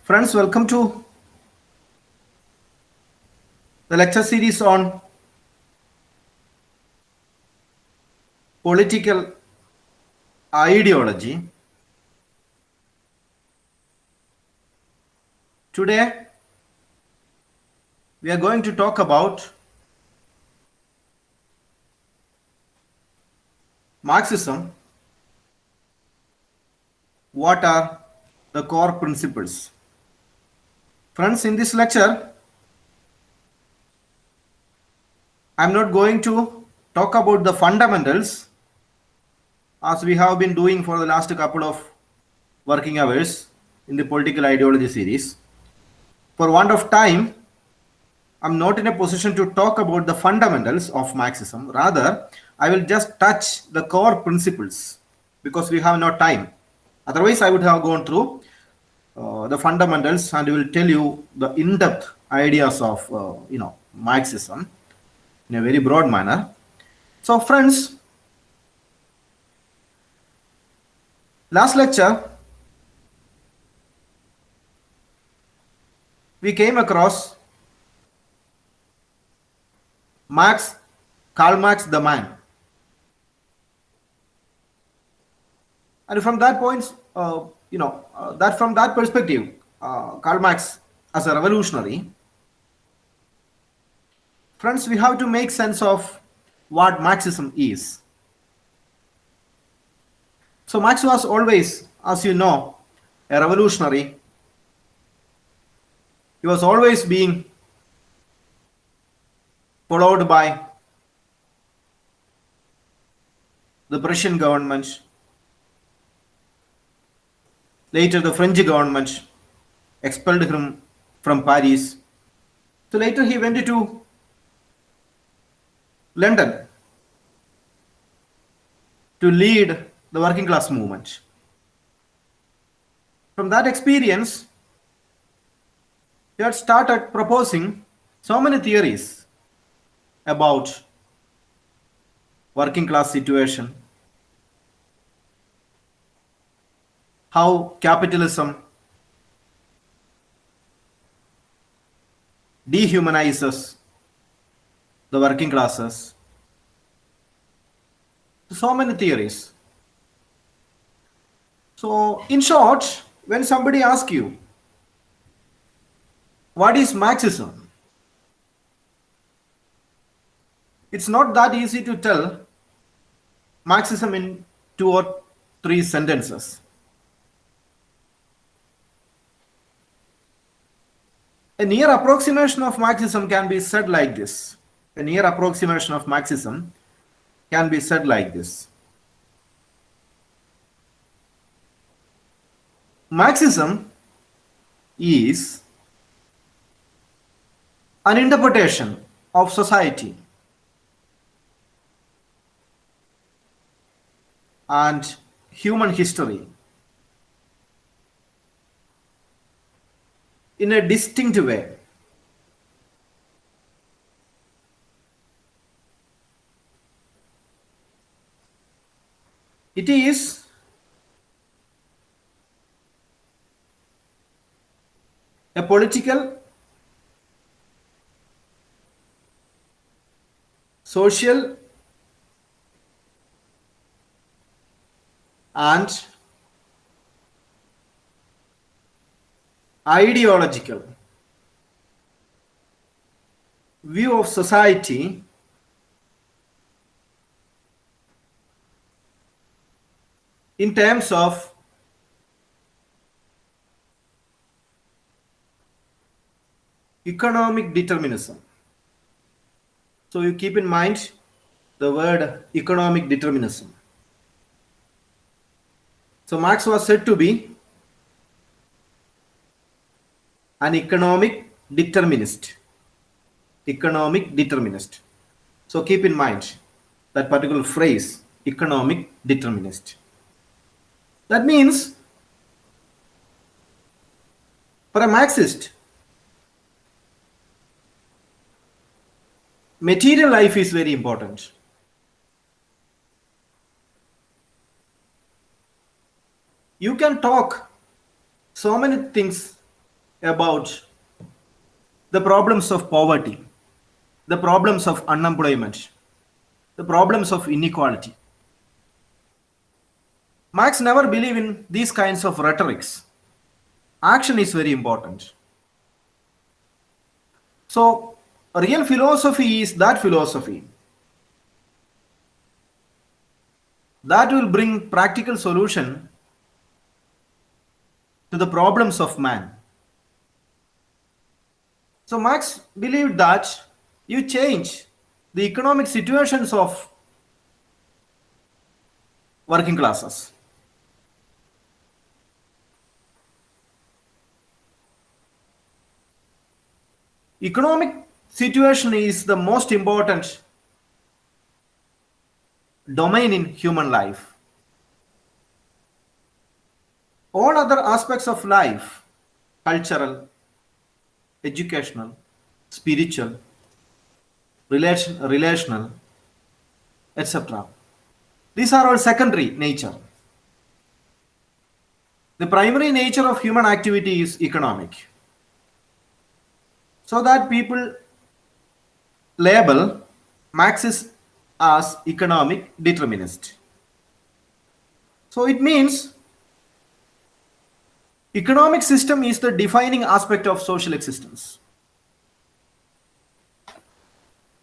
Friends, welcome to the lecture series on political ideology. Today, we are going to talk about Marxism. What are the core principles? Friends, in this lecture, I'm not going to talk about the fundamentals as we have been doing for the last couple of working hours in the political ideology series. For want of time, I'm not in a position to talk about the fundamentals of Marxism. Rather, I will just touch the core principles because we have no time. Otherwise, I would have gone through the fundamentals and will tell you the in-depth ideas of Marxism in a very broad manner. So, friends, last lecture we came across Karl Marx, the man. And from that point, from that perspective, Karl Marx as a revolutionary, friends, we have to make sense of what Marxism is. So Marx was always, as you know, a revolutionary. He was always being followed by the Prussian government. Later, the French government expelled him from Paris. So later, he went to London to lead the working class movement. From that experience, he had started proposing so many theories about working class situation, how capitalism dehumanizes the working classes. So many theories. So, in short, when somebody asks you, what is Marxism? It's not that easy to tell Marxism in 2 or 3 sentences. A near approximation of Marxism can be said like this. A near approximation of Marxism can be said like this. Marxism is an interpretation of society and human history in a distinct way. It is a political, social, and ideological view of society in terms of economic determinism. So you keep in mind the word economic determinism. So Marx was said to be an economic determinist. Economic determinist. So keep in mind that particular phrase, economic determinist. That means for a Marxist, material life is very important. You can talk so many things about the problems of poverty, the problems of unemployment, the problems of inequality. Marx never believed in these kinds of rhetorics. Action is very important. So, real philosophy is that philosophy that will bring practical solution to the problems of man. So Marx believed that you change the economic situations of working classes. Economic situation is the most important domain in human life. All other aspects of life, cultural, educational, spiritual, relational, etc. These are all secondary nature. The primary nature of human activity is economic. So that people label Marxist as economic determinist. So it means economic system is the defining aspect of social existence.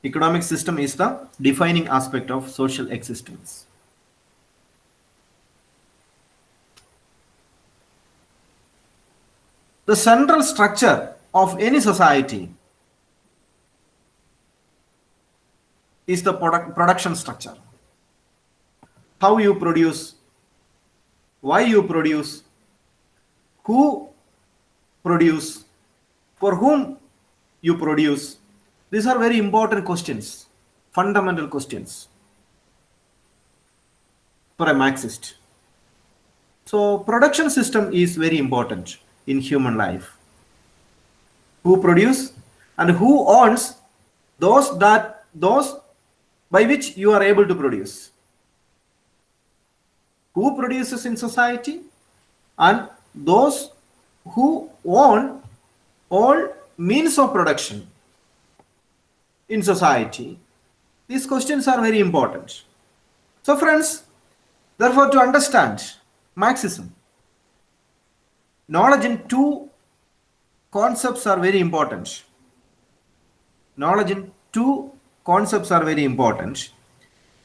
Economic system is the defining aspect of social existence. The central structure of any society is the production structure. How you produce, why you produce, who produce, for whom you produce. These are very important questions, fundamental questions for a Marxist. So production system is very important in human life. Who produce and who owns those by which you are able to produce. Who produces in society and those who own all means of production in society. These questions are very important. So friends, therefore to understand Marxism, knowledge in two concepts are very important. Knowledge in two concepts are very important.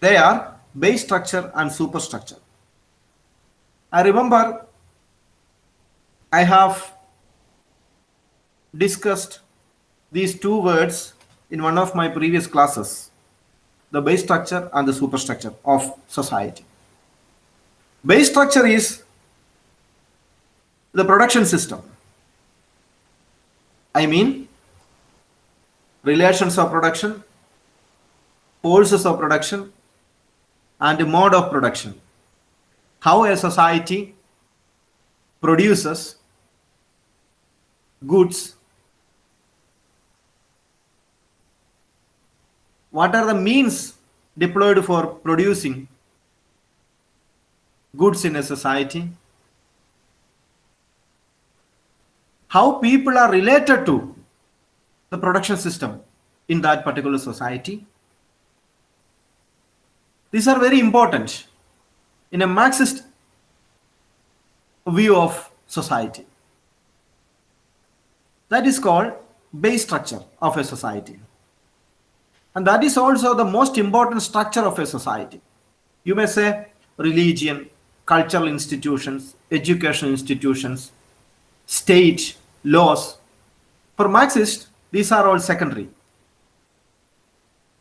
They are base structure and superstructure. I remember I have discussed these two words in one of my previous classes, the base structure and the superstructure of society. Base structure is the production system. I mean, relations of production, forces of production, and mode of production. How a society produces goods. What are the means deployed for producing goods in a society? How people are related to the production system in that particular society. These are very important in a Marxist view of society. That is called base structure of a society. And that is also the most important structure of a society. You may say religion, cultural institutions, educational institutions, state, laws. For Marxists, these are all secondary.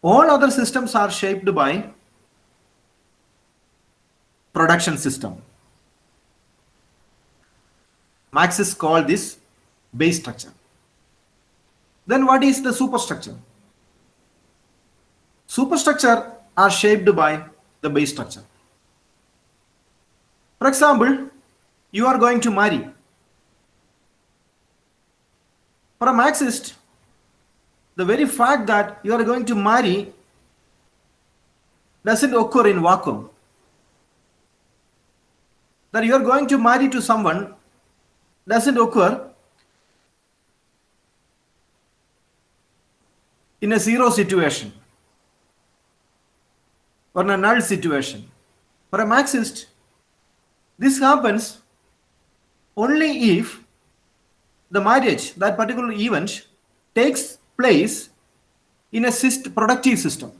All other systems are shaped by production system. Marxists call this base structure. Then what is the superstructure? Superstructure are shaped by the base structure. For example, you are going to marry. For a Marxist, the very fact that you are going to marry doesn't occur in vacuum. That you are going to marry to someone doesn't occur in a zero situation or in a null situation. For a Marxist, this happens only if the marriage, that particular event, takes place in a productive system.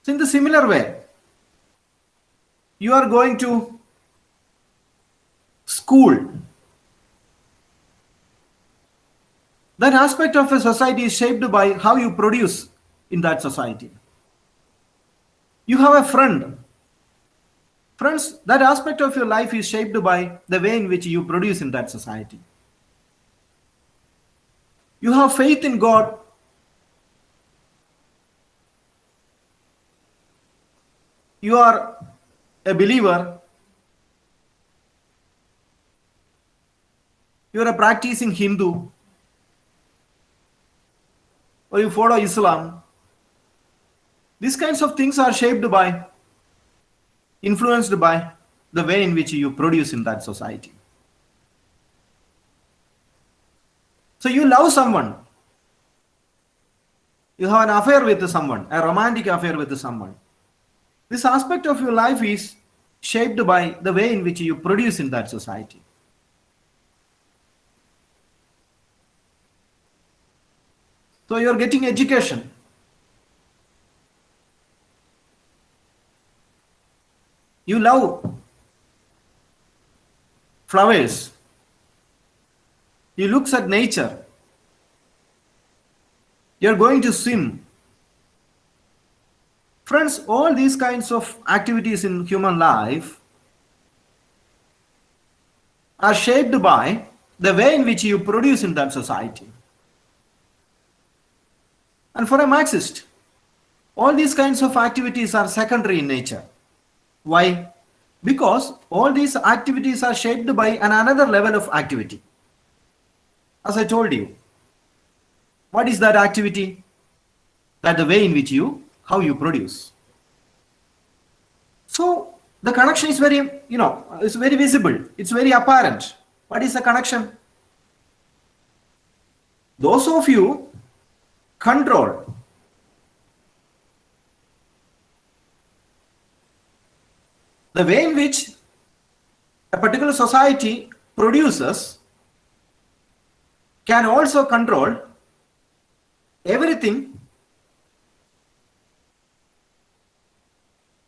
So in the similar way, you are going to school. That aspect of a society is shaped by how you produce in that society. You have a friend. Friends, that aspect of your life is shaped by the way in which you produce in that society. You have faith in God. You are a believer. You are a practicing Hindu. Or you follow Islam. These kinds of things are shaped by, influenced by the way in which you produce in that society. So you love someone. You have an affair with someone, a romantic affair with someone. This aspect of your life is shaped by the way in which you produce in that society. So you are getting education. You love flowers. You look at nature. You are going to swim. Friends, all these kinds of activities in human life are shaped by the way in which you produce in that society. And for a Marxist, all these kinds of activities are secondary in nature. Why? Because all these activities are shaped by another level of activity. As I told you, what is that activity? That the way in which how you produce. So the connection is very, it's very visible. It's very apparent. What is the connection? Those of you control the way in which a particular society produces can also control everything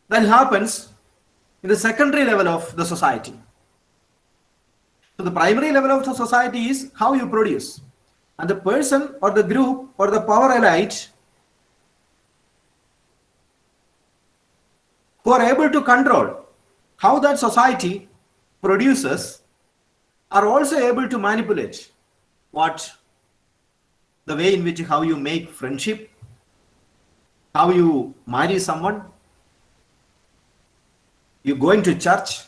that happens in the secondary level of the society. So the primary level of the society is how you produce. And the person or the group or the power elite who are able to control how that society produces are also able to manipulate the way in which how you make friendship, how you marry someone, you going to church,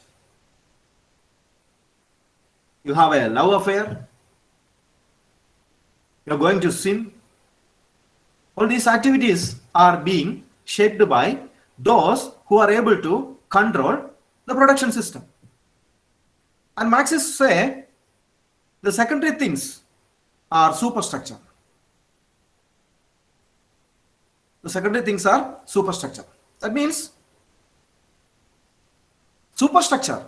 you have a love affair, you're going to sin. All these activities are being shaped by those who are able to control the production system. And Marxists say the secondary things are superstructure. The secondary things are superstructure. That means superstructure,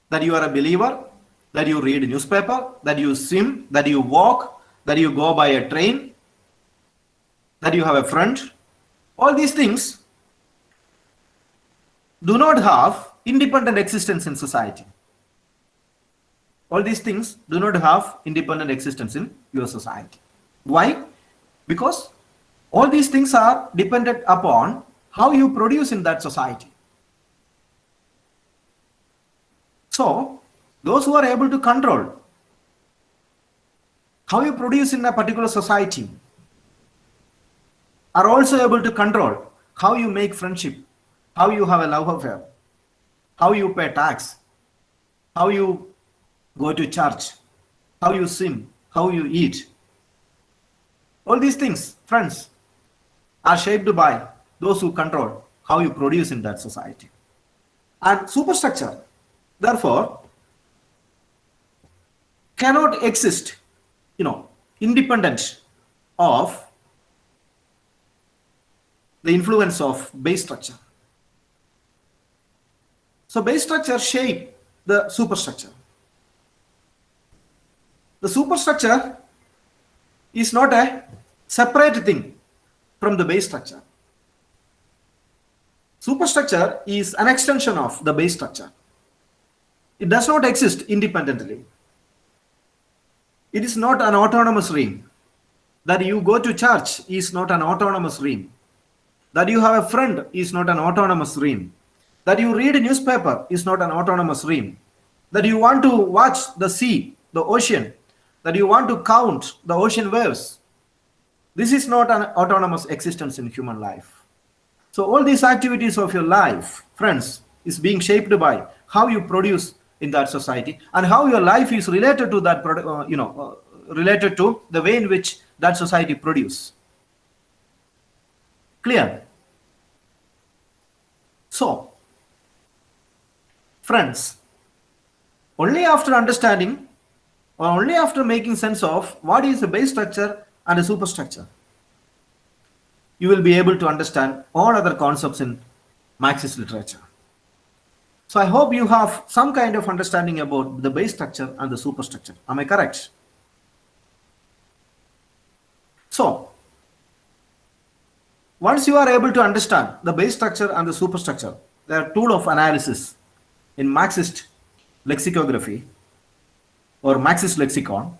that you are a believer, that you read a newspaper, that you swim, that you walk, that you go by a train, that you have a friend. All these things do not have independent existence in society. All these things do not have independent existence in your society. Why? Because all these things are dependent upon how you produce in that society. So, those who are able to control how you produce in a particular society are also able to control how you make friendship, how you have a love affair, how you pay tax, how you go to church, how you swim, how you eat. All these things, friends, are shaped by those who control how you produce in that society. And superstructure, therefore, cannot exist, independent of the influence of base structure. So base structure shape the superstructure. The superstructure is not a separate thing from the base structure. Superstructure is an extension of the base structure. It does not exist independently. It is not an autonomous realm. That you go to church is not an autonomous realm. That you have a friend is not an autonomous realm. That you read a newspaper is not an autonomous realm. That you want to watch the sea, the ocean, that you want to count the ocean waves. This is not an autonomous existence in human life. So all these activities of your life, friends, is being shaped by how you produce in that society and how your life is related to that, related to the way in which that society produce. Clear? So, friends, only after understanding or only after making sense of what is the base structure and the superstructure, you will be able to understand all other concepts in Marxist literature. So I hope you have some kind of understanding about the base structure and the superstructure. Am I correct? So, once you are able to understand the base structure and the superstructure, they are tool of analysis in Marxist lexicography or Marxist lexicon.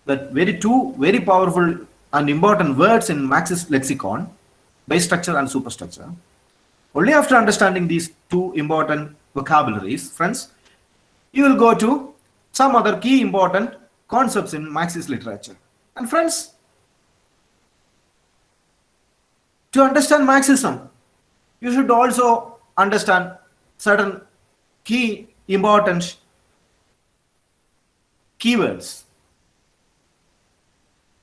That two very powerful and important words in Marxist lexicon, base structure and superstructure. Only after understanding these two important vocabularies, friends, you will go to some other key important concepts in Marxist literature. And friends, to understand Marxism, you should also understand certain key important keywords.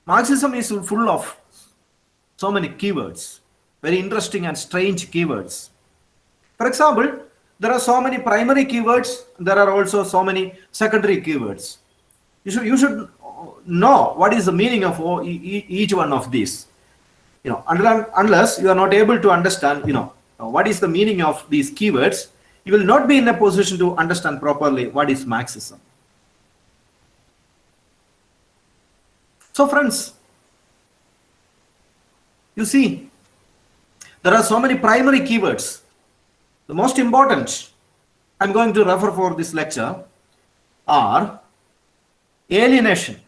Marxism is full of so many keywords, very interesting and strange keywords. For example, there are so many primary keywords, there are also so many secondary keywords. You should know what is the meaning of each one of these. Unless you are not able to understand, what is the meaning of these keywords, you will not be in a position to understand properly what is Marxism. So friends, you see, there are so many primary keywords. The most important I'm going to refer for this lecture are alienation.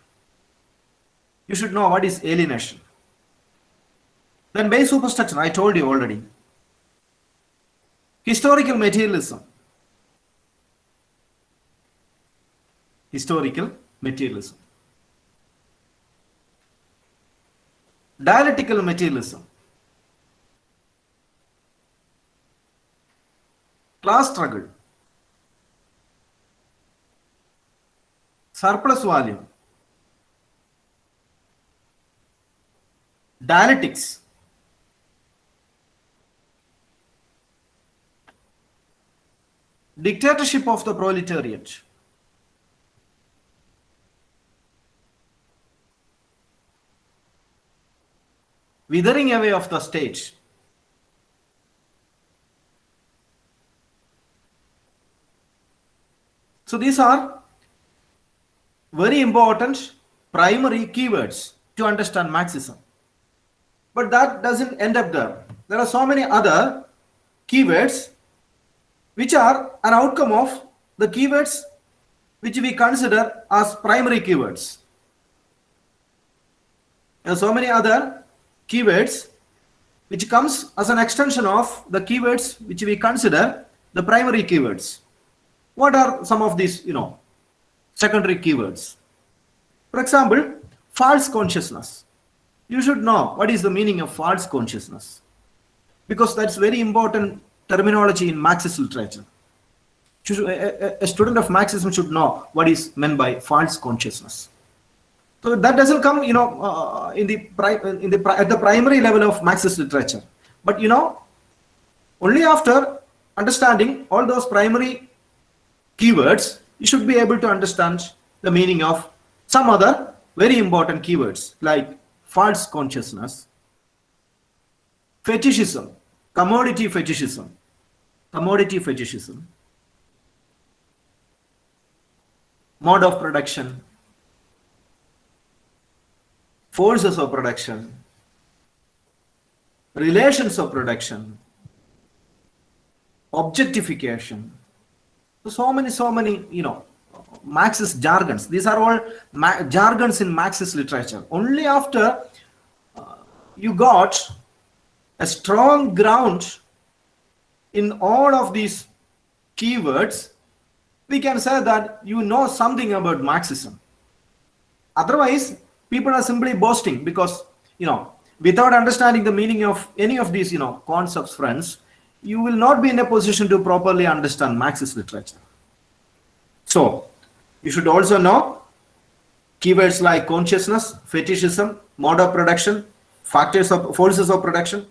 You should know what is alienation. Then base superstructure, I told you already. Historical materialism. Historical materialism. Dialectical materialism. Class struggle. Surplus value. Dialectics. Dictatorship of the proletariat. Withering away of the state. So these are very important primary keywords to understand Marxism. But that doesn't end up there. There are so many other keywords which are an outcome of the keywords which we consider as primary keywords. There are so many other keywords which comes as an extension of the keywords which we consider the primary keywords. What are some of these, secondary keywords? For example, false consciousness. You should know what is the meaning of false consciousness, because that's very important terminology in Marxist literature. A student of Marxism should know what is meant by false consciousness. So that doesn't come, at the primary level of Marxist literature. But only after understanding all those primary keywords, you should be able to understand the meaning of Some other very important keywords like false consciousness, fetishism, commodity fetishism, mode of production, forces of production, relations of production, objectification. So many, Marxist jargons. These are all jargons in Marxist literature. Only after you got a strong ground in all of these keywords, we can say that you know something about Marxism. Otherwise, people are simply boasting because, without understanding the meaning of any of these, concepts, friends, you will not be in a position to properly understand Marxist literature. So, you should also know keywords like consciousness, fetishism, mode of production, forces of production,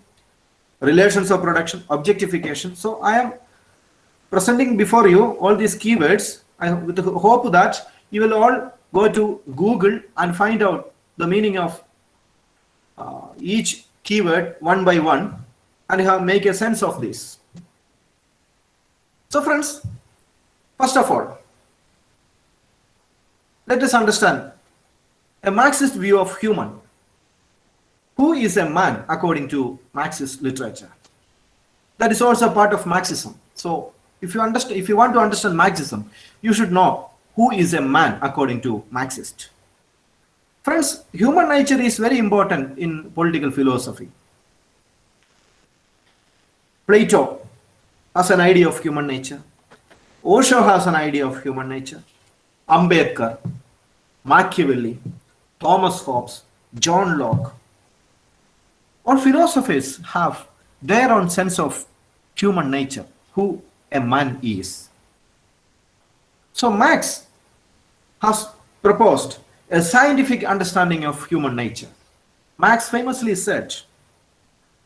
relations of production, objectification. So, I am presenting before you all these keywords with the hope that you will all go to Google and find out the meaning of each keyword one by one and make a sense of this. So friends, first of all, let us understand a Marxist view of human. Who is a man according to Marxist literature? That is also part of Marxism. So if you want to understand Marxism, you should know who is a man according to Marxist. Friends, human nature is very important in political philosophy. Plato has an idea of human nature. Osho has an idea of human nature. Ambedkar, Machiavelli, Thomas Hobbes, John Locke. All philosophers have their own sense of human nature, who a man is. So Marx has proposed a scientific understanding of human nature. Marx famously said,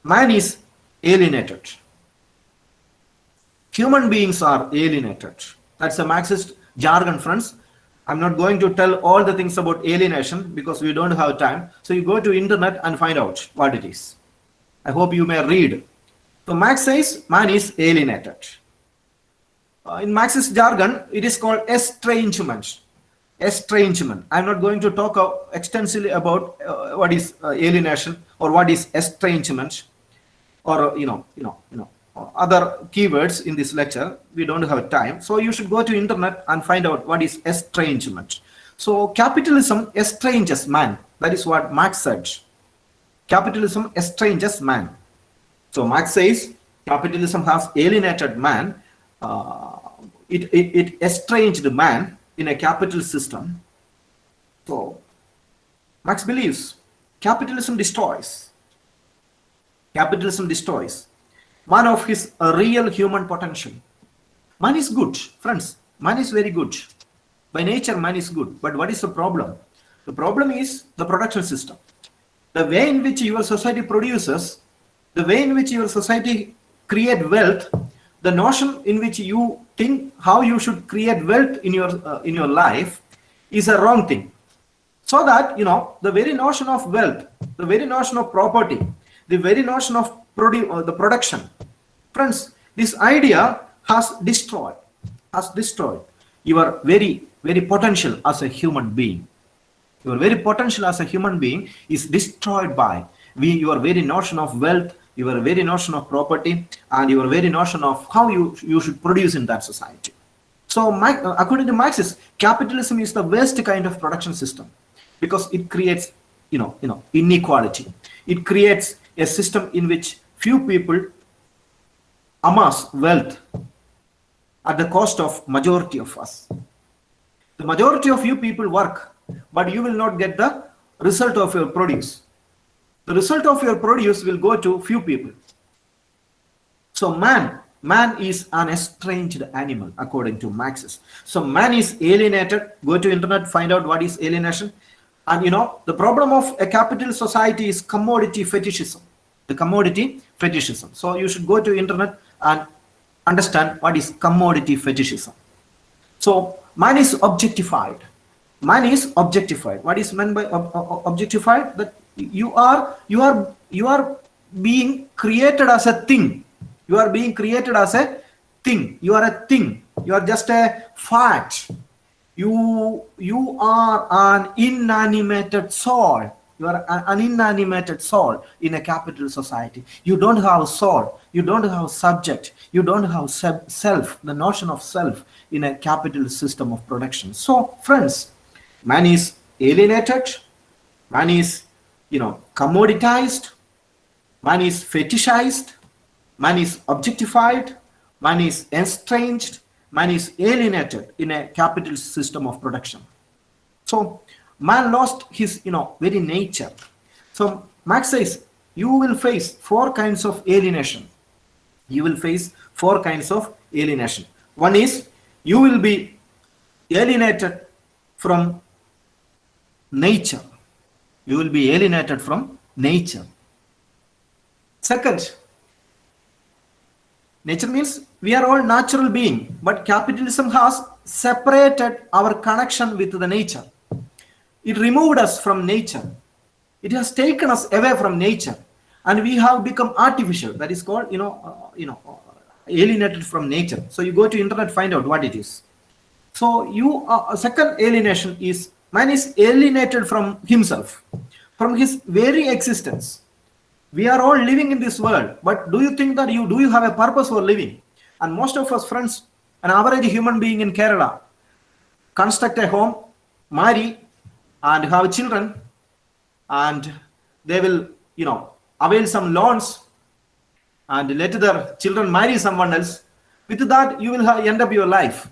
man is alienated. Human beings are alienated. That's a Marxist jargon, friends. I'm not going to tell all the things about alienation because we don't have time. So you go to internet and find out what it is. I hope you may read. So Marx says man is alienated. In Marxist jargon, it is called estrangement. Estrangement. I'm not going to talk extensively about what is alienation or what is estrangement or other keywords in this lecture. We don't have time. So you should go to internet and find out what is estrangement. So capitalism estranges man. That is what Marx said. Capitalism estranges man. So Marx says capitalism has alienated man. It estranged man in a capital system. So Marx believes capitalism destroys. Capitalism destroys one of his real human potential. Man is good, friends. Man is very good. By nature, man is good. But what is the problem? The problem is the production system. The way in which your society produces, the way in which your society create wealth, the notion in which you think how you should create wealth in your life is a wrong thing. So that, the very notion of wealth, the very notion of property, the very notion of the production, friends, this idea has destroyed your very, very potential as a human being. Your very potential as a human being is destroyed by your very notion of wealth, your very notion of property, and your very notion of how you should produce in that society. So according to Marxists, capitalism is the worst kind of production system because it creates inequality. It creates a system in which few people amass wealth at the cost of majority of us. The majority of you people work, but you will not get the result of your produce. The result of your produce will go to few people. So man is an estranged animal according to Marxists. So man is alienated. Go to internet, find out what is alienation. And the problem of a capital society is commodity fetishism. The commodity fetishism. So you should go to internet and understand what is commodity fetishism. So man is objectified. Man is objectified. What is meant by objectified? That you are being created as a thing. You are being created as a thing. You are a thing. You are just a fact. You are an inanimated soul. You are an inanimated soul in a capital society. You don't have soul. You don't have subject. You don't have self, the notion of self in a capital system of production. So, friends, man is alienated. Man is, commoditized. Man is fetishized. Man is objectified. Man is estranged. Man is alienated in a capitalist system of production. So man lost his, very nature. So Marx says you will face four kinds of alienation. You will face four kinds of alienation. One is you will be alienated from nature. You will be alienated from nature. Second, nature means we are all natural beings, but capitalism has separated our connection with the nature. It removed us from nature. It has taken us away from nature, and we have become artificial. That is called, alienated from nature. So you go to internet, find out what it is. So second alienation is man is alienated from himself, from his very existence. We are all living in this world, but do you think that you have a purpose for living? And most of us, friends, an average human being in Kerala, construct a home, marry, and have children, and they will, avail some loans and let their children marry someone else. With that, you will end up your life.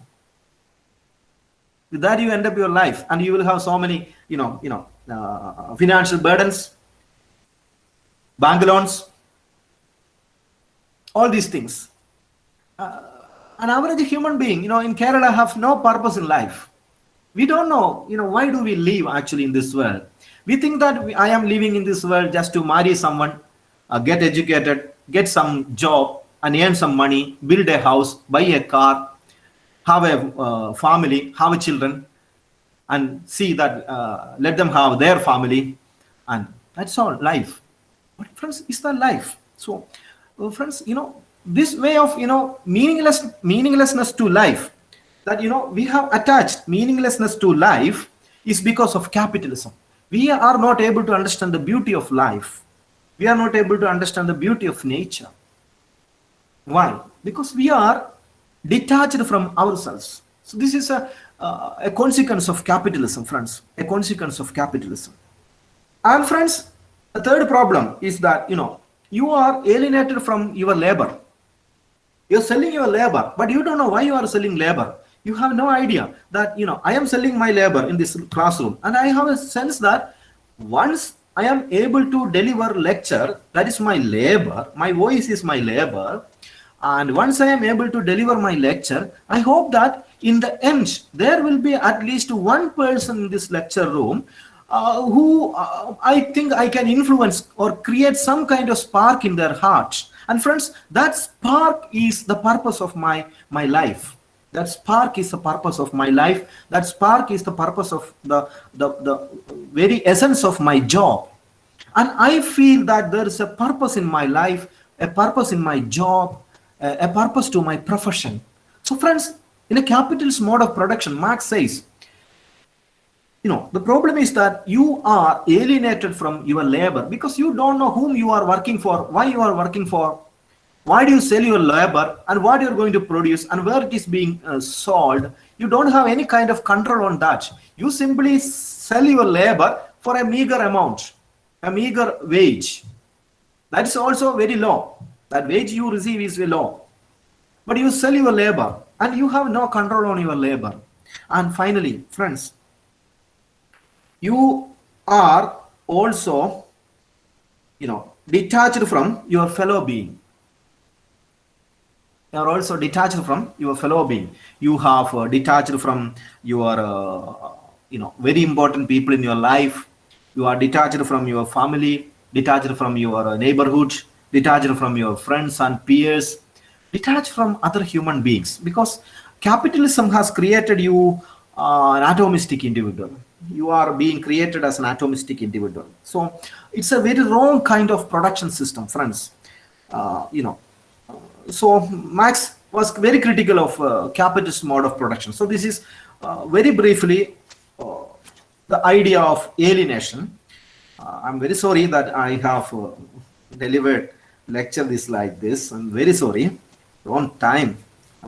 With that, you end up your life, and you will have so many, financial burdens, bank loans, all these things. An average human being, in Kerala have no purpose in life. We don't know, why do we live actually in this world? We think that I am living in this world just to marry someone, get educated, get some job, and earn some money, build a house, buy a car, have a family, have children, and see that let them have their family, and that's all life. But friends, is that life? So, friends, this way of meaninglessness to life, that we have attached meaninglessness to life, is because of capitalism. We are not able to understand the beauty of life. We are not able to understand the beauty of nature. Why? Because we are detached from ourselves. So this is a consequence of capitalism, friends. A consequence of capitalism. And friends, the third problem is that you are alienated from your labor. You're selling your labor, but you don't know why you are selling labor. You have no idea that I am selling my labor in this classroom, and I have a sense that once I am able to deliver lecture, that is my labor, my voice is my labor, and once I am able to deliver my lecture, I hope that in the end there will be at least one person in this lecture room who I think I can influence or create some kind of spark in their hearts. And friends, that spark is the purpose of my life. That spark is the purpose of my life. That spark is the purpose of the very essence of my job. And I feel that there is a purpose in my life, a purpose in my job, a purpose to my profession. So friends, in a capitalist mode of production, Marx says, the problem is that you are alienated from your labor because you don't know whom you are working for, why you are working for, why do you sell your labor, and what you're going to produce, and where it is being sold. You don't have any kind of control on that. You simply sell your labor for a meager amount, a meager wage. That is also very low. That wage you receive is very low. But you sell your labor, and you have no control on your labor. And finally, friends, you are also, detached from your fellow being. You are also detached from your fellow being. You have detached from your, very important people in your life. You are detached from your family, detached from your neighborhood, detached from your friends and peers, detached from other human beings. Because capitalism has created you an atomistic individual. You are being created as an atomistic individual. So it's a very wrong kind of production system, friends. You know, so Marx was very critical of capitalist mode of production. So this is very briefly the idea of alienation. I'm very sorry that I have delivered lecture this like this. I'm very sorry. On time,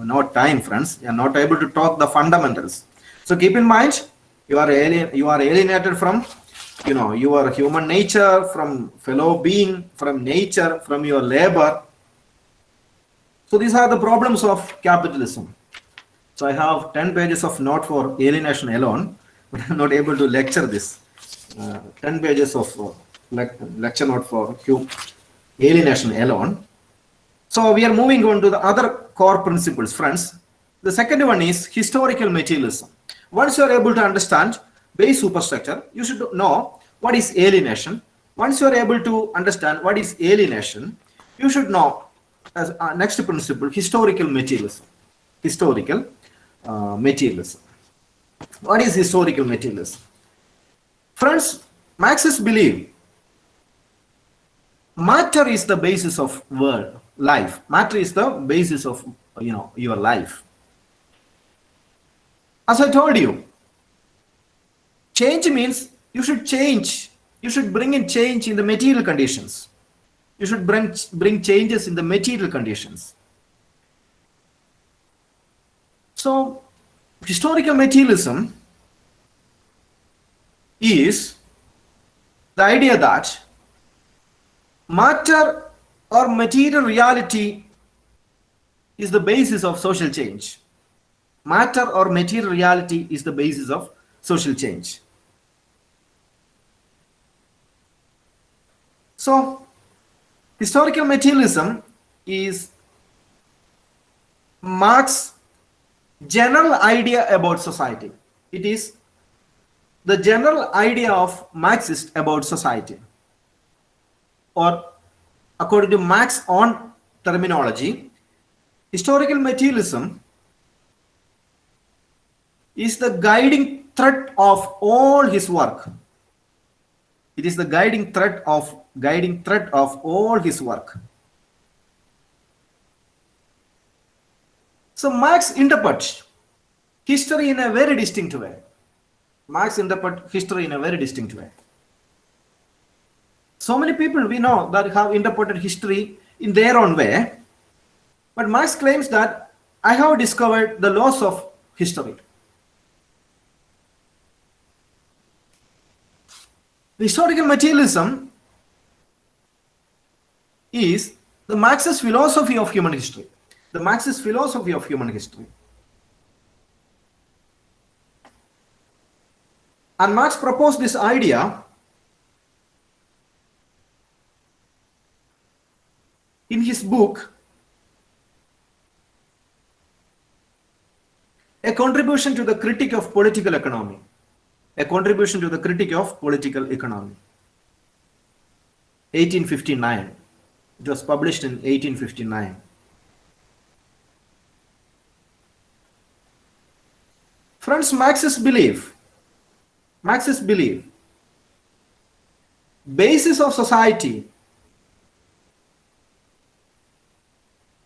no time, friends. You are not able to talk the fundamentals. So keep in mind, you are alienated from, you know, your human nature, from fellow being, from nature, from your labor. So these are the problems of capitalism. So I have 10 pages of note for alienation alone, but I'm not able to lecture this. 10 pages of lecture note for alienation alone. So we are moving on to the other core principles, friends. The second one is historical materialism. Once you are able to understand base superstructure, you should know what is alienation. Once you are able to understand what is alienation, you should know as next principle, historical materialism. Historical materialism. What is historical materialism? Friends, Marxists believe matter is the basis of world life. Matter is the basis of, you know, your life. As I told you, change means you should change. You should bring in change in the material conditions. You should bring changes in the material conditions. So historical materialism is the idea that matter or material reality is the basis of social change. Matter or material reality is the basis of social change. So historical materialism is Marx's general idea about society. It is the general idea of Marxist about society. Or according to Marx's own terminology, historical materialism is the guiding thread of all his work. It is the guiding thread of all his work. So Marx interprets history in a very distinct way. Marx interprets history in a very distinct way. So many people we know that have interpreted history in their own way, but Marx claims that I have discovered the laws of history. Historical materialism is the Marxist philosophy of human history. The Marxist philosophy of human history. And Marx proposed this idea in his book, A Contribution to the Critique of Political Economy. A Contribution to the Critique of Political Economy. 1859. It was published in 1859. Friends, Marxists believe basis of society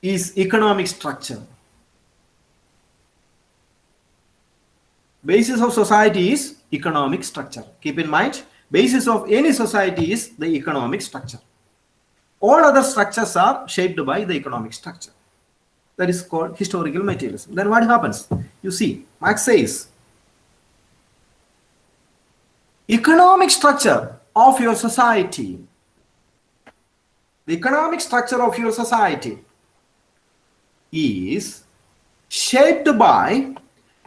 is economic structure. Basis of society is economic structure. Keep in mind, basis of any society is the economic structure. All other structures are shaped by the economic structure. That is called historical materialism. Then what happens? You see, Marx says, economic structure of your society, the economic structure of your society is shaped by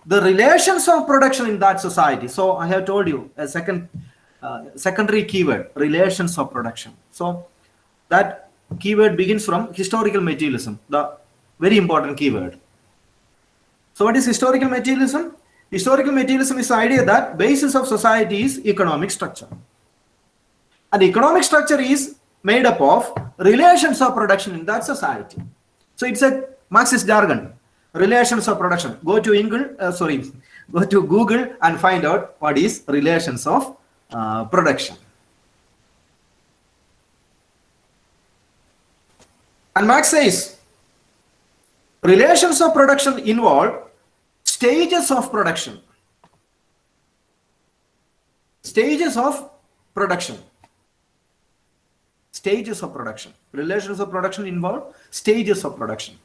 the relations of production in that society. So I have told you a secondary keyword, relations of production. So that keyword begins from historical materialism, the very important keyword. So what is historical materialism? Historical materialism is the idea that basis of society is economic structure. And economic structure is made up of relations of production in that society. So it's a Marxist jargon, relations of production. Go to Go to Google and find out what is relations of production. And Marx says, relations of production involve stages of production. Stages of production. Stages of production. Relations of production involve stages of production.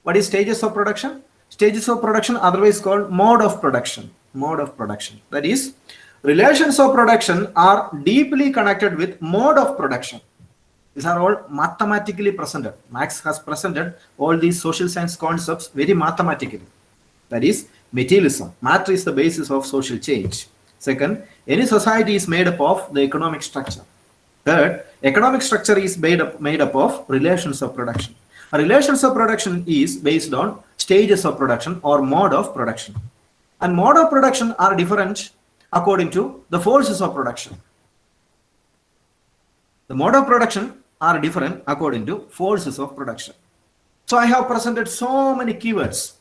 What is stages of production? Stages of production, otherwise called mode of production. Mode of production. That is, relations of production are deeply connected with mode of production. These are all mathematically presented. Marx has presented all these social science concepts very mathematically. That is, materialism. Matter is the basis of social change. Second, any society is made up of the economic structure. Third, economic structure is made up of relations of production. A relations of production is based on stages of production or mode of production. And mode of production are different according to the forces of production. The mode of production are different according to forces of production. So I have presented so many keywords.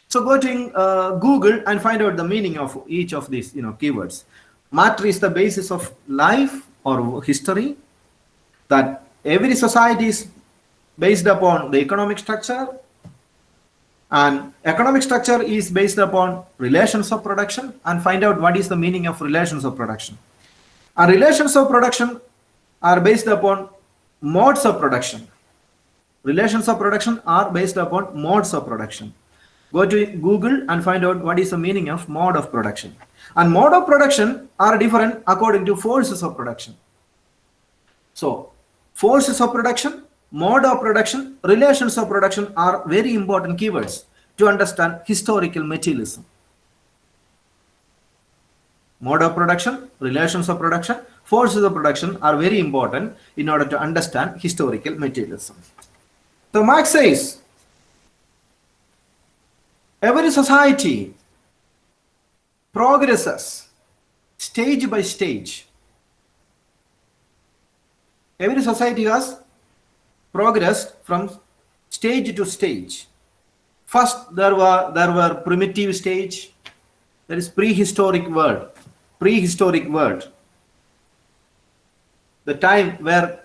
So go to Google and find out the meaning of each of these keywords. Matter is the basis of life or history. That every society is based upon the economic structure, and economic structure is based upon relations of production, and find out what is the meaning of relations of production. And relations of production are based upon modes of production. Relations of production are based upon modes of production. Go to Google and find out what is the meaning of mode of production. And mode of production are different according to forces of production. So, forces of production, mode of production, relations of production are very important keywords to understand historical materialism. Mode of production, relations of production, forces of production are very important in order to understand historical materialism. So Marx says, every society progresses stage by stage. Every society has progressed from stage to stage. First, there were primitive stage. There is prehistoric world. Prehistoric world. The time where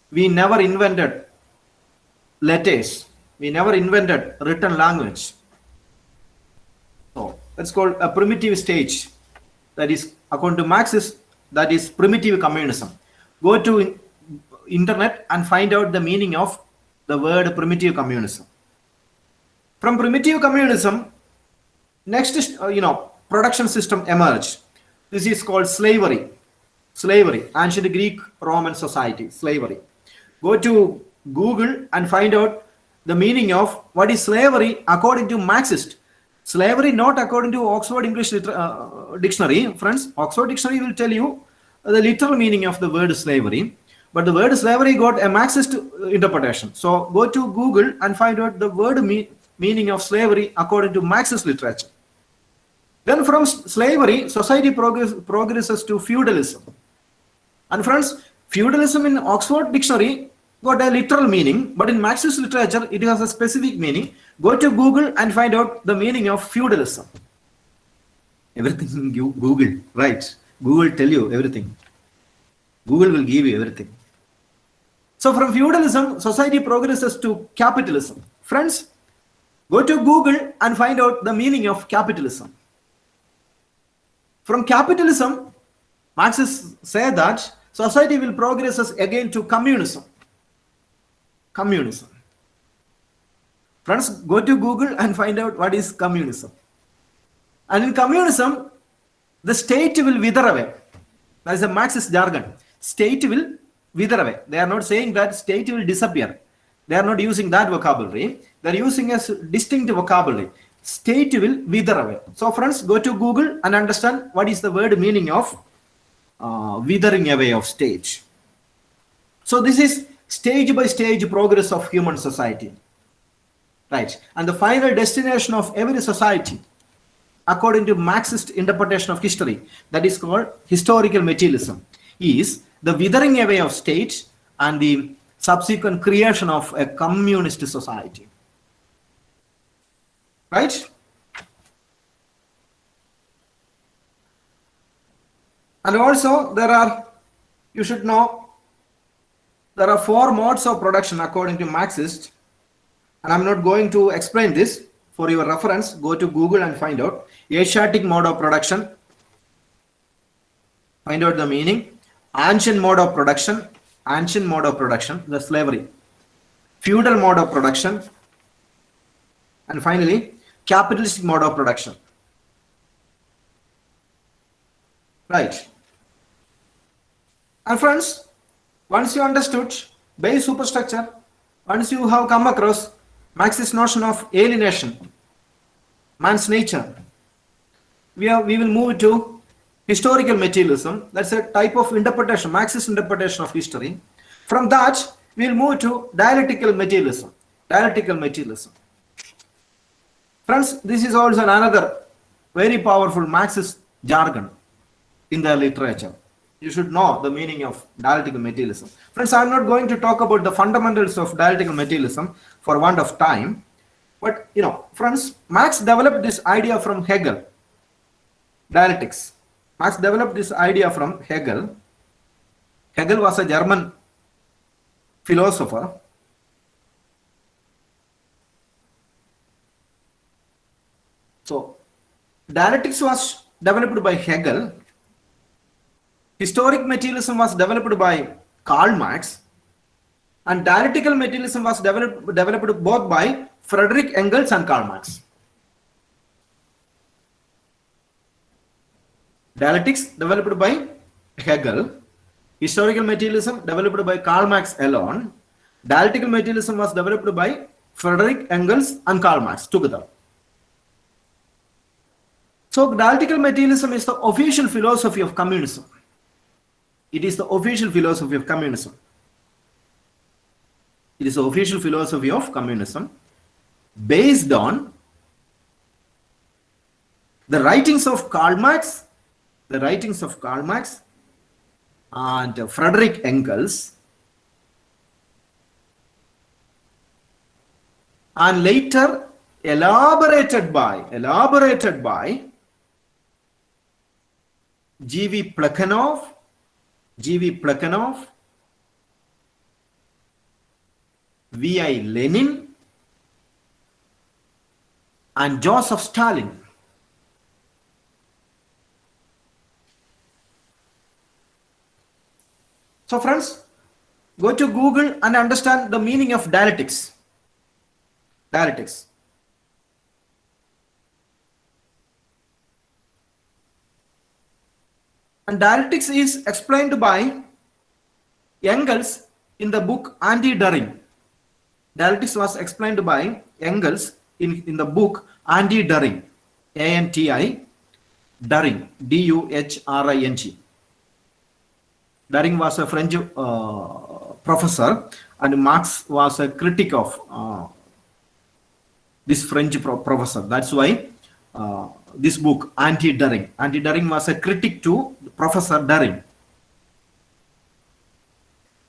we never invented letters. We never invented written language. So that's called a primitive stage. That is, according to Marxist, that is primitive communism. Go to internet and find out the meaning of the word primitive communism. From primitive communism, next is, production system emerged. This is called slavery. Slavery, ancient Greek Roman society, slavery. Go to Google and find out the meaning of what is slavery according to Marxist. Slavery not according to Oxford English Dictionary. Friends, Oxford Dictionary will tell you the literal meaning of the word slavery. But the word slavery got a Marxist interpretation. So go to Google and find out the word meaning of slavery according to Marxist literature. Then from slavery, society progresses to feudalism. And friends, feudalism in Oxford Dictionary got a literal meaning, but in Marxist literature, it has a specific meaning. Go to Google and find out the meaning of feudalism. Everything you Google, right? Google tell you everything. Google will give you everything. So from feudalism, society progresses to capitalism. Friends, go to Google and find out the meaning of capitalism. From capitalism, Marxists say that society will progress again to communism. Communism. Friends, go to Google and find out what is communism. And in communism, the state will wither away. That is a Marxist jargon. State will wither away. They are not saying that state will disappear. They are not using that vocabulary. They are using a distinct vocabulary. State will wither away. So friends, go to Google and understand what is the word meaning of withering away of state. So this is stage by stage progress of human society. Right. And the final destination of every society, according to Marxist interpretation of history, that is called historical materialism, is the withering away of state and the subsequent creation of a communist society. Right? And also you should know, there are 4 modes of production according to Marxist, and I'm not going to explain this. For your reference, go to Google and find out. Asiatic mode of production, find out the meaning. Ancient mode of production, the slavery. Feudal mode of production, and finally capitalistic mode of production. Right. And friends, once you understood base superstructure, once you have come across Marxist notion of alienation, man's nature, we will move to historical materialism. That's a type of interpretation, Marxist interpretation of history. From that, we will move to dialectical materialism. Friends, this is also another very powerful Marxist jargon in the literature. You should know the meaning of dialectical materialism. Friends, I'm not going to talk about the fundamentals of dialectical materialism for want of time. But, friends, Marx developed this idea from Hegel. Dialectics. Marx developed this idea from Hegel. Hegel was a German philosopher. So, dialectics was developed by Hegel. Historic materialism was developed by Karl Marx. And dialectical materialism was developed both by Friedrich Engels and Karl Marx. Dialectics developed by Hegel. Historical materialism developed by Karl Marx alone. Dialectical materialism was developed by Friedrich Engels and Karl Marx together. So dialectical materialism is the official philosophy of communism. It is the official philosophy of communism. It is the official philosophy of communism based on the writings of Karl Marx, and Friedrich Engels, and later elaborated by G.V. Plekhanov, V.I. Lenin, and Joseph Stalin. So friends, go to Google and understand the meaning of dialectics. And dialectics is explained by Engels in the book Anti-Düring. Dialectics was explained by Engels in the book Anti-Düring. A-N-T-I, Düring, D-U-H-R-I-N-G. Düring was a French professor, and Marx was a critic of this French professor. That's why this book, Anti-Düring. Anti-Düring was a critic to Professor Düring.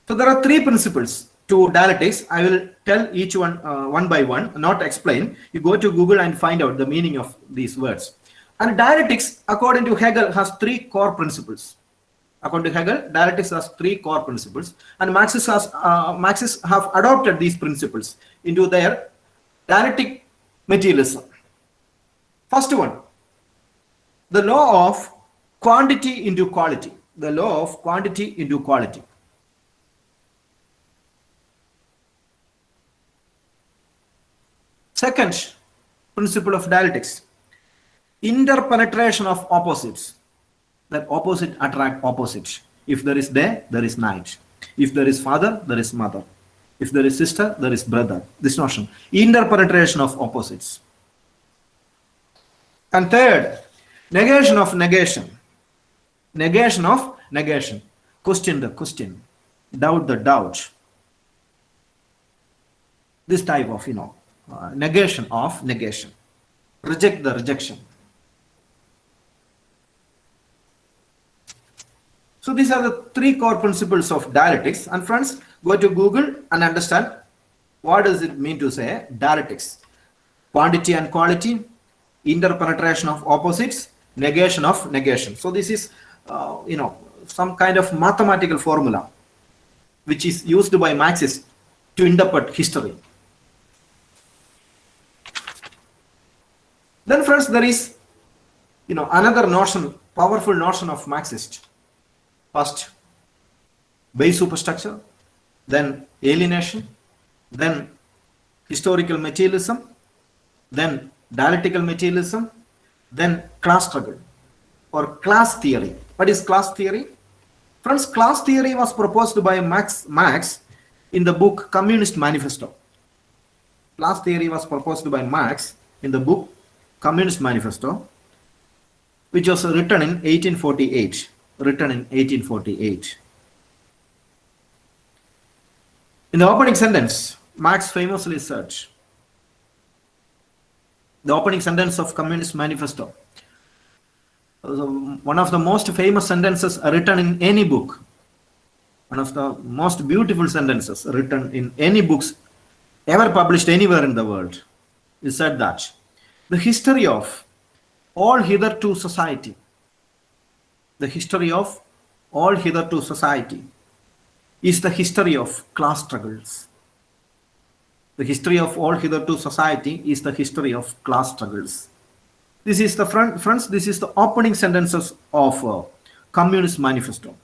So there are 3 principles to dialectics. I will tell each one one by one, not explain. You go to Google and find out the meaning of these words. And dialectics, according to Hegel, has 3 core principles. According to Hegel, dialectics has 3 core principles, and Marxists have adopted these principles into their dialectic materialism. First one, the law of quantity into quality. The law of quantity into quality. Second principle of dialectics, interpenetration of opposites. That opposite attract opposite. If there is day, there is night. If there is father, there is mother. If there is sister, there is brother. This notion, interpenetration of opposites. And third, negation of negation. Negation of negation. Question the question. Doubt the doubt. This type of, negation of negation. Reject the rejection. So these are the 3 core principles of dialectics. And friends, go to Google and understand what does it mean to say dialectics. Quantity and quality, interpenetration of opposites, negation of negation. So this is some kind of mathematical formula which is used by Marxists to interpret history. Then friends, there is another notion, powerful notion of Marxist. First, base superstructure, then alienation, then historical materialism, then dialectical materialism, then class struggle or class theory. What is class theory? Friends, class theory was proposed by Marx in the book Communist Manifesto. Class theory was proposed by Marx in the book Communist Manifesto, which was written in 1848. In the opening sentence, Marx famously said, the opening sentence of Communist Manifesto, one of the most famous sentences written in any book, one of the most beautiful sentences written in any books ever published anywhere in the world, is said that the history of all hitherto society, the history of all hitherto society is the history of class struggles. The history of all hitherto society is the history of class struggles. This is the friends. This is the opening sentences of Communist Manifesto.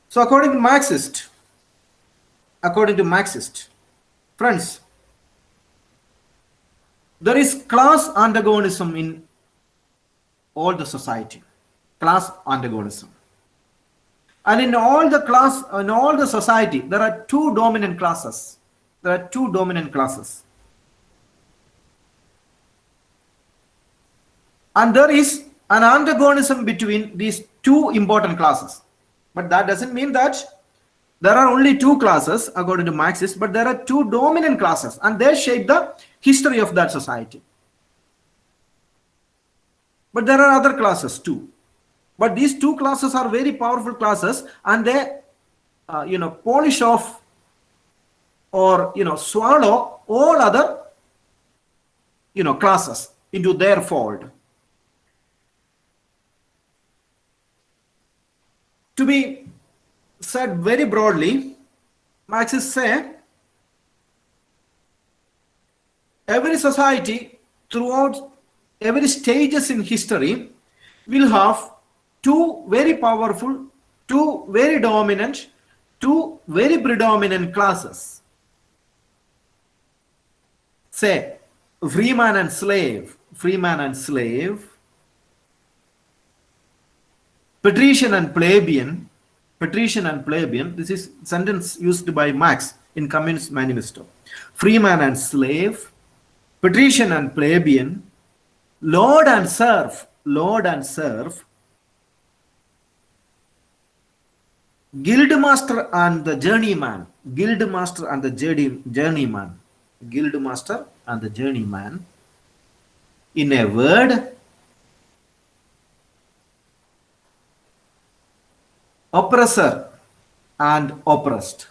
So, according to Marxist, friends, there is class antagonism in all the society. Class antagonism. And in all the society, there are two dominant classes. And there is an antagonism between these two important classes. But that doesn't mean that there are only two classes according to Marxists, but there are two dominant classes and they shape the history of that society. But there are other classes too. But these two classes are very powerful classes and they polish off or swallow all other classes into their fold. To be said very broadly, Marxists say every society throughout every stages in history will have two very powerful, two very dominant, two very predominant classes. Say freeman and slave, patrician and plebeian. This is sentence used by Marx in Communist Manifesto. Freeman and slave, patrician and plebeian, lord and serf, guildmaster and the journeyman, In a word, oppressor and oppressed.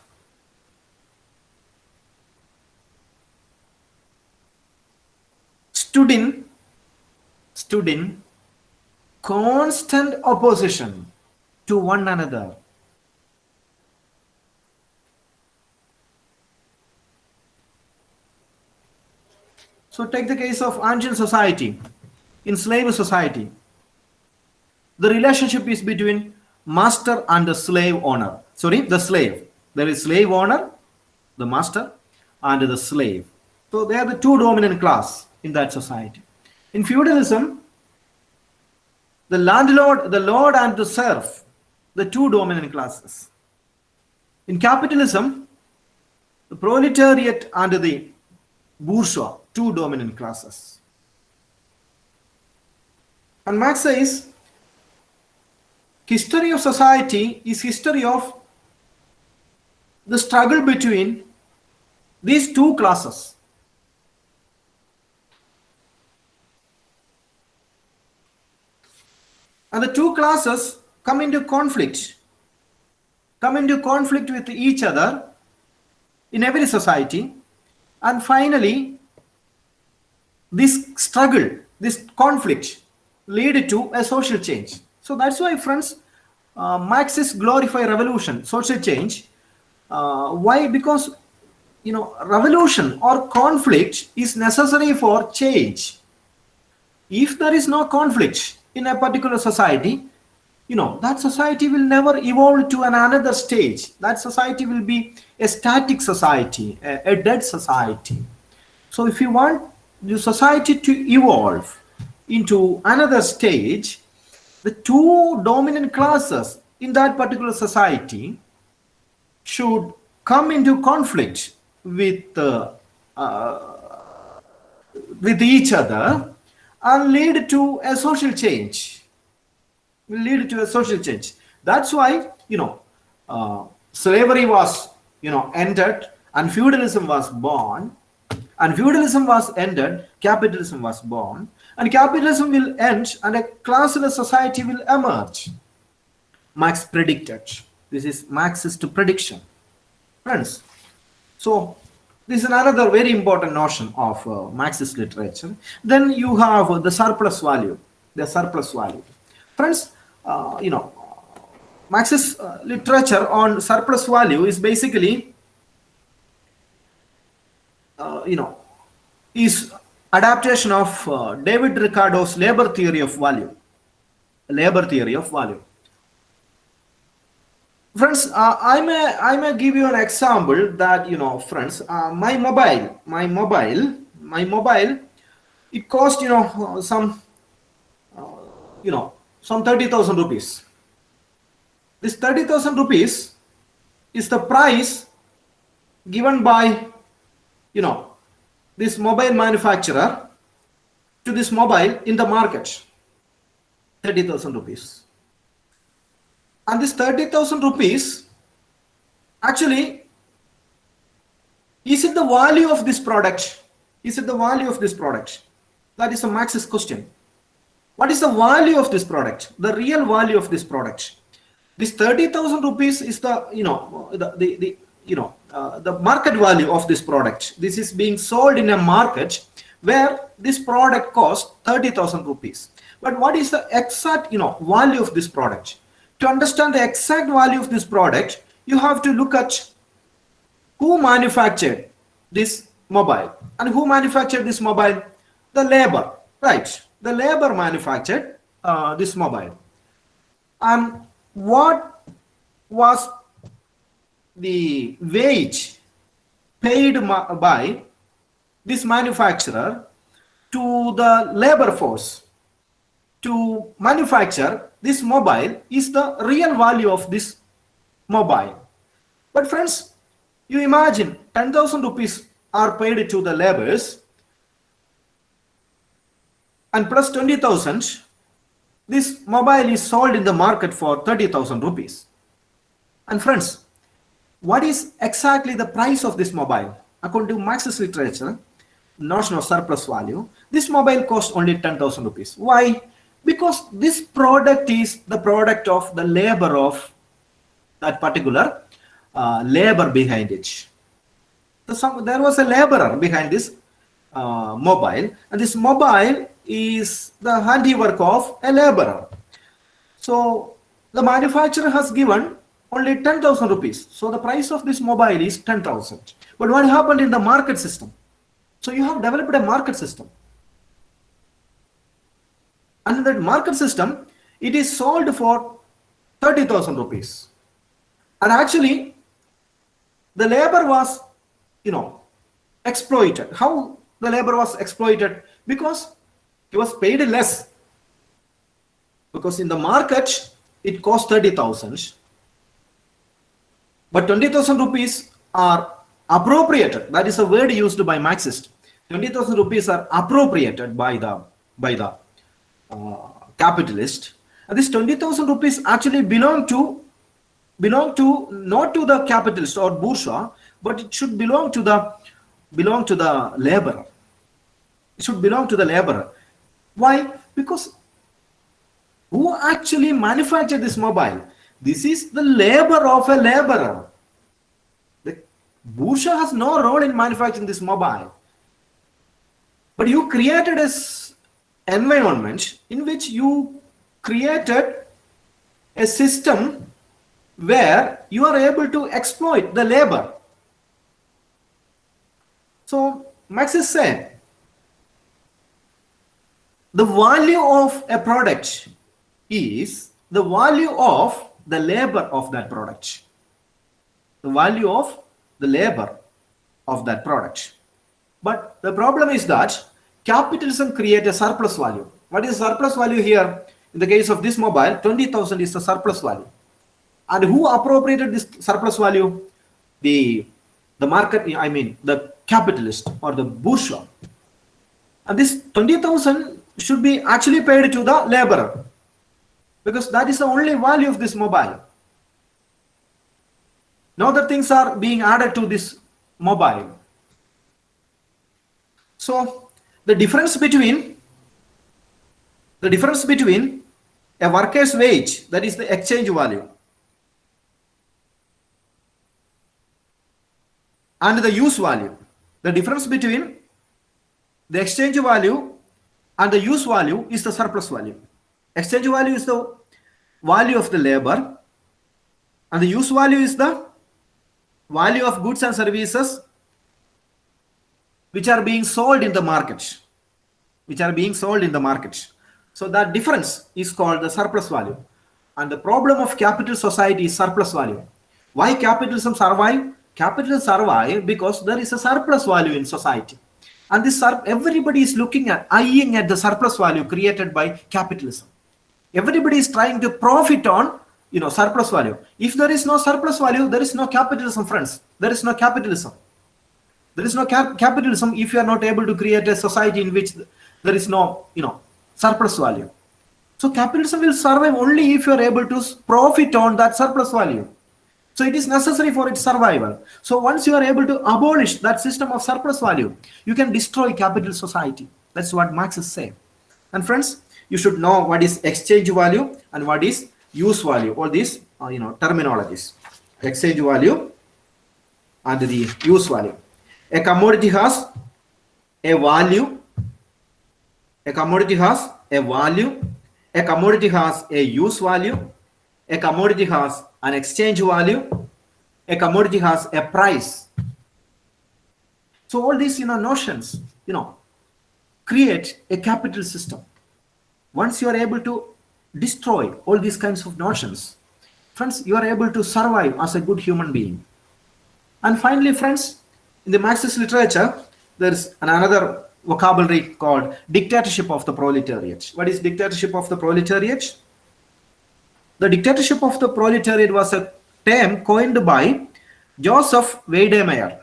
Stood in constant opposition to one another. So take the case of ancient society. In slave society, the relationship is between master and the slave owner. The slave. There is slave owner, the master, and the slave. So they are the two dominant class in that society. In feudalism, the landlord, the lord, and the serf, the two dominant classes. In capitalism, the proletariat and the bourgeois, two dominant classes. And Marx says, history of society is history of the struggle between these two classes. And the two classes come into conflict with each other in every society. And finally, this struggle, this conflict lead to a social change. So that's why, friends, Marxists glorify revolution, social change. Why? Because revolution or conflict is necessary for change. If there is no conflict in a particular society, that society will never evolve to another stage. That society will be a static society, a dead society. So if you want the society to evolve into another stage, the two dominant classes in that particular society should come into conflict with each other and lead to a social change. Will lead to a social change. That's why slavery was ended and feudalism was born, and feudalism was ended, capitalism was born, and capitalism will end and a classless society will emerge. Marx predicted. This is Marxist prediction, friends. So this is another very important notion of Marxist literature. Then you have the surplus value. The surplus value, friends. Marxist literature on surplus value is basically, is adaptation of David Ricardo's labor theory of value. Labor theory of value. Friends, I may give you an example that friends, my mobile, it cost some 30,000 rupees. This 30,000 rupees is the price given by this mobile manufacturer to this mobile in the market. 30,000 rupees. And this 30,000 rupees, actually, is it the value of this product? Is it the value of this product? That is a Marxist question. What is the value of this product? The real value of this product. This 30,000 rupees is the the market value of this product. This is being sold in a market where this product costs 30,000 rupees. But what is the exact value of this product? To understand the exact value of this product, you have to look at who manufactured this mobile. And who manufactured this mobile? The labor, right? The labor manufactured this mobile. And what was the wage paid by this manufacturer to the labor force to manufacture this mobile is the real value of this mobile. But friends, you imagine 10,000 rupees are paid to the laborers and plus 20,000, this mobile is sold in the market for 30,000 rupees. And friends, what is exactly the price of this mobile? According to Marxist literature, notion of surplus value, this mobile costs only 10,000 rupees. Why? Because this product is the product of the labor of that particular labor behind it. So there was a laborer behind this mobile, and this mobile is the handiwork of a laborer. So the manufacturer has given only 10,000 rupees. So the price of this mobile is 10,000. But what happened in the market system? So you have developed a market system. And in that market system, it is sold for 30,000 rupees. And actually, the labor was, exploited. How the labor was exploited? Because he was paid less. Because in the market, it cost 30,000. But 20,000 rupees are appropriated. That is a word used by Marxists. 20,000 rupees are appropriated by the capitalist. And this 20,000 rupees actually belong to not to the capitalist or bourgeois, but it should belong to the laborer. It should belong to the laborer. Why? Because who actually manufactured this mobile? This is the labor of a laborer. The bourgeois has no role in manufacturing this mobile. But you created an environment in which you created a system where you are able to exploit the labor. So Marx said the value of a product is the value of the labor of that product. The value of the labor of that product. But the problem is that capitalism creates a surplus value. What is surplus value here? In the case of this mobile, 20,000 is the surplus value. And who appropriated this surplus value? The market, I mean, the capitalist or the bourgeois. And this 20,000 should be actually paid to the laborer, because that is the only value of this mobile. No other things are being added to this mobile. So the difference between a worker's wage, that is the exchange value, and the use value, the difference between the exchange value and the use value is the surplus value. Exchange value is the value of the labor, and the use value is the value of goods and services which are being sold in the market. So that difference is called the surplus value. And the problem of capital society is surplus value. Why capitalism survive? Capitalism survive because there is a surplus value in society. And this everybody is eyeing at the surplus value created by capitalism. Everybody is trying to profit on surplus value. If there is no surplus value, there is no capitalism, friends. There is no capitalism. There is no capitalism if you are not able to create a society in which there is no surplus value. So capitalism will survive only if you are able to profit on that surplus value. So it is necessary for its survival. So once you are able to abolish that system of surplus value, you can destroy capital society. That's what Marx is saying. And friends, you should know what is exchange value and what is use value. All these terminologies. Exchange value and the use value. A commodity has a value. A commodity has a value. A commodity has a use value. A commodity has an exchange value. A commodity has a price. So all these notions create a capital system. Once you are able to destroy all these kinds of notions, friends, you are able to survive as a good human being. And finally, friends, in the Marxist literature, there is another vocabulary called dictatorship of the proletariat. What is dictatorship of the proletariat? The dictatorship of the proletariat was a term coined by Joseph Weidemeyer.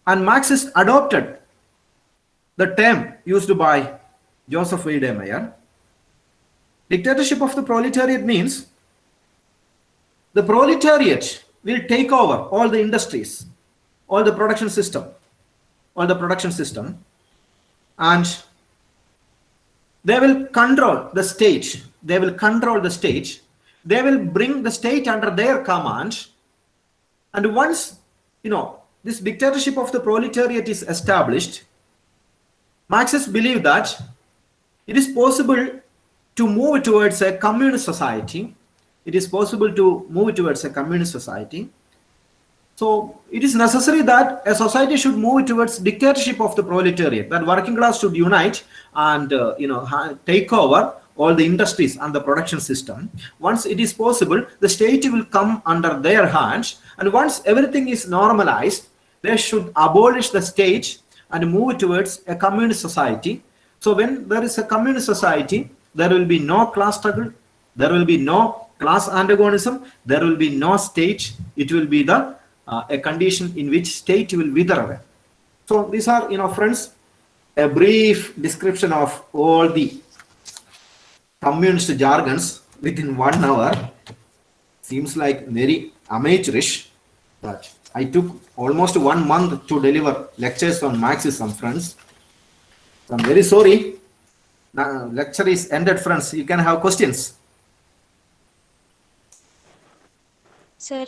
And Marxists adopted the term used by Joseph Weidemeyer. Dictatorship of the proletariat means the proletariat will take over all the industries, all the production system, and they will control the state. They will bring the state under their command. And once this dictatorship of the proletariat is established, Marxists believe that it is possible to move towards a communist society. So it is necessary that a society should move towards dictatorship of the proletariat, that working class should unite and take over all the industries and the production system. Once it is possible, the state will come under their hands, and once everything is normalized, they should abolish the state and move towards a communist society. So when there is a communist society, there will be no class struggle, there will be no class antagonism, there will be no state. It will be a condition in which state will wither away. So these are, friends, a brief description of all the communist jargons within 1 hour. Seems like very amateurish, but I took almost 1 month to deliver lectures on Marxism, friends. So I'm very sorry. Now, lecture is ended, friends. You can have questions. Sir,